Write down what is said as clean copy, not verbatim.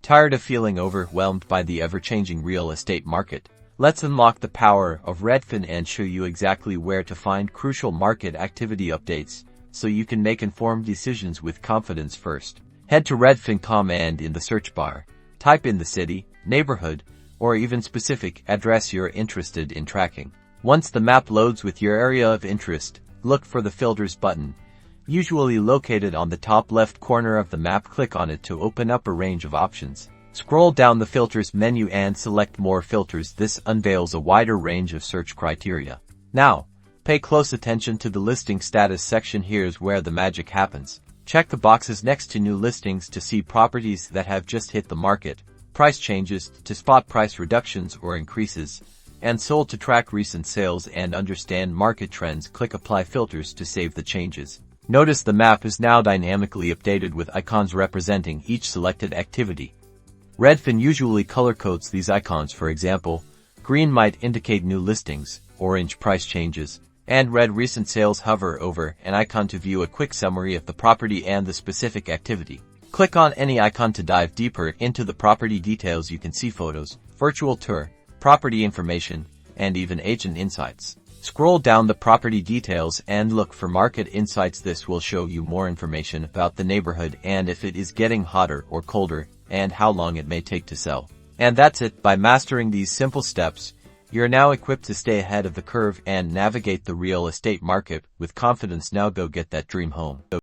Tired of feeling overwhelmed by the ever-changing real estate market? Let's unlock the power of Redfin and show you exactly where to find crucial market activity updates so you can make informed decisions with confidence. First, head to Redfin.com and in the search bar, type in the city, neighborhood, or even specific address you're interested in tracking. Once the map loads with your area of interest, look for the Filters button, usually located on the top left corner of the map. Click on it to open up a range of options. Scroll down the Filters menu and select More Filters. This unveils a wider range of search criteria. Now, pay close attention to the listing status section. Here's where the magic happens. Check the boxes next to new listings to see properties that have just hit the market, price changes to spot price reductions or increases, and sold to track recent sales and understand market trends. Click Apply Filters to save the changes. Notice the map is now dynamically updated with icons representing each selected activity. Redfin usually color codes these icons. For example, green might indicate new listings, orange price changes, and red recent sales. Hover over an icon to view a quick summary of the property and the specific activity. Click on any icon to dive deeper into the property details. You can see photos, virtual tour, property information, and even agent insights. Scroll down the property details and look for market insights. This will show you more information about the neighborhood and if it is getting hotter or colder, and how long it may take to sell. And that's it. By mastering these simple steps, you're now equipped to stay ahead of the curve and navigate the real estate market with confidence. Now go get that dream home.